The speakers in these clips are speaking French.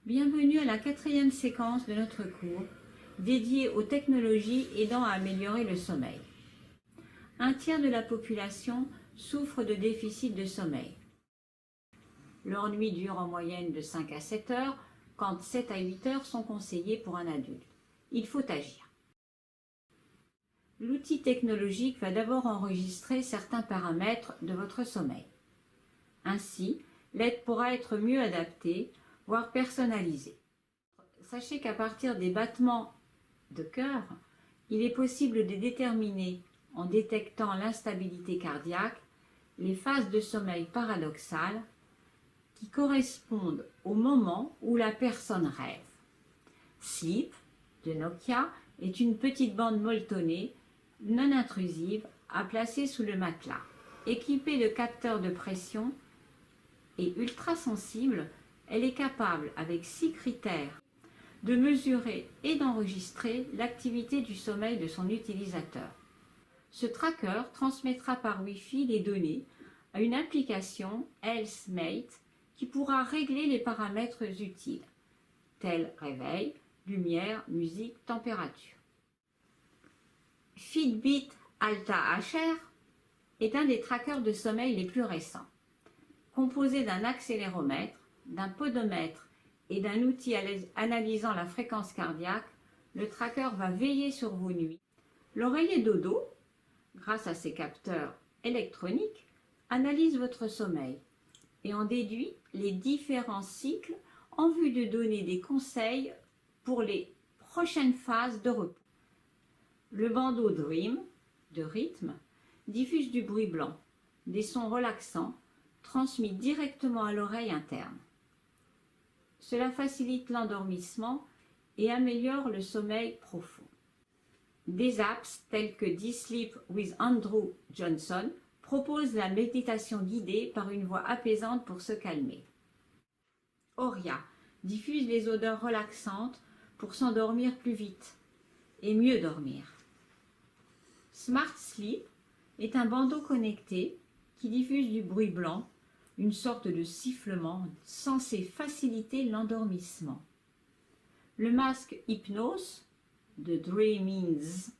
Bienvenue à la 4e séquence de notre cours dédiée aux technologies aidant à améliorer le sommeil. Un tiers de la population souffre de déficit de sommeil. Leur nuit dure en moyenne de 5 à 7 heures, quand 7 à 8 heures sont conseillées pour un adulte. Il faut agir. L'outil technologique va d'abord enregistrer certains paramètres de votre sommeil. Ainsi, l'aide pourra être mieux adaptée, voire personnalisée. Sachez qu'à partir des battements de cœur, il est possible de déterminer, en détectant l'instabilité cardiaque, les phases de sommeil paradoxales qui correspondent au moment où la personne rêve. Sleep, de Nokia, est une petite bande molletonnée, non intrusive, à placer sous le matelas, équipée de capteurs de pression et ultra sensible. Elle est capable, avec 6 critères, de mesurer et d'enregistrer l'activité du sommeil de son utilisateur. Ce tracker transmettra par Wi-Fi les données à une application HealthMate qui pourra régler les paramètres utiles, tels réveil, lumière, musique, température. Fitbit Alta HR est un des trackers de sommeil les plus récents. Composé d'un accéléromètre, d'un podomètre et d'un outil analysant la fréquence cardiaque, le tracker va veiller sur vos nuits. L'oreiller dodo, grâce à ses capteurs électroniques, analyse votre sommeil et en déduit les différents cycles en vue de donner des conseils pour les prochaines phases de repos. Le bandeau Dream, de rythme, diffuse du bruit blanc, des sons relaxants, transmis directement à l'oreille interne. Cela facilite l'endormissement et améliore le sommeil profond. Des apps telles que D-Sleep with Andrew Johnson proposent la méditation guidée par une voix apaisante pour se calmer. Oria diffuse les odeurs relaxantes pour s'endormir plus vite et mieux dormir. Smart Sleep est un bandeau connecté qui diffuse du bruit blanc, une sorte de sifflement censé faciliter l'endormissement. Le masque Hypnose de Dreamins,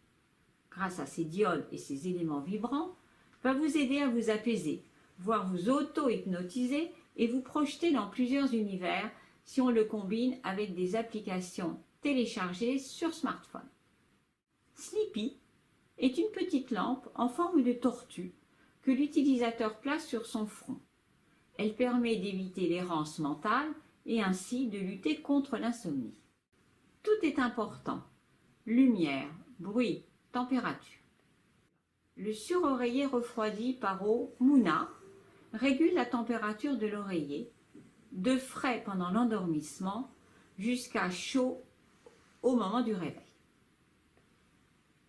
grâce à ses diodes et ses éléments vibrants, va vous aider à vous apaiser, voire vous auto-hypnotiser et vous projeter dans plusieurs univers si on le combine avec des applications téléchargées sur smartphone. Sleepy est une petite lampe en forme de tortue que l'utilisateur place sur son front. Elle permet d'éviter l'errance mentale et ainsi de lutter contre l'insomnie. Tout est important: lumière, bruit, température. Le suroreiller refroidi par eau Muna régule la température de l'oreiller, de frais pendant l'endormissement jusqu'à chaud au moment du réveil.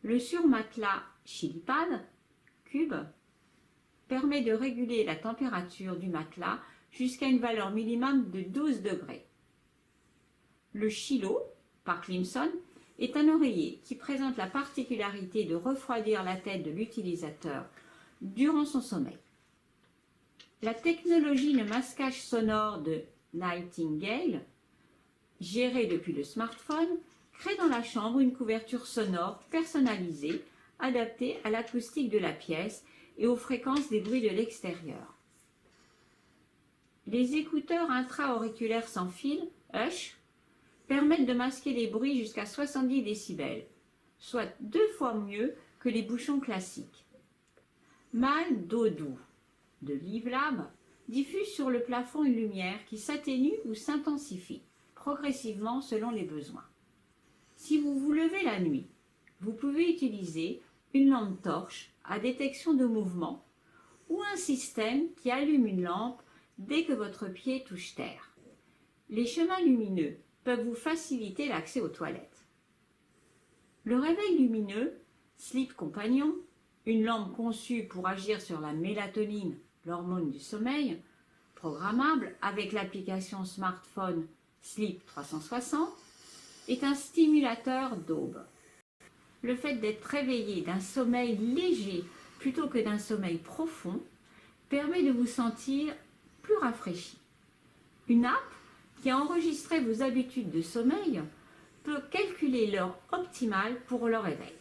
Le surmatelas Chilipad Cube permet de réguler la température du matelas jusqu'à une valeur minimum de 12 degrés. Le Chilo par Clemson est un oreiller qui présente la particularité de refroidir la tête de l'utilisateur durant son sommeil. La technologie de masquage sonore de Nightingale, gérée depuis le smartphone, crée dans la chambre une couverture sonore personnalisée, adaptée à l'acoustique de la pièce et aux fréquences des bruits de l'extérieur. Les écouteurs intra-auriculaires sans fil, Hush, permettent de masquer les bruits jusqu'à 70 décibels, soit 2 fois mieux que les bouchons classiques. Mal Dodo de LiveLab diffuse sur le plafond une lumière qui s'atténue ou s'intensifie progressivement selon les besoins. Si vous vous levez la nuit, vous pouvez utiliser une lampe torche à détection de mouvement ou un système qui allume une lampe dès que votre pied touche terre. Les chemins lumineux peuvent vous faciliter l'accès aux toilettes. Le réveil lumineux, Sleep Companion, une lampe conçue pour agir sur la mélatonine, l'hormone du sommeil, programmable avec l'application smartphone Sleep 360, est un stimulateur d'aube. Le fait d'être réveillé d'un sommeil léger plutôt que d'un sommeil profond permet de vous sentir plus rafraîchi. Une app qui a enregistré vos habitudes de sommeil peut calculer l'heure optimale pour leur éveil.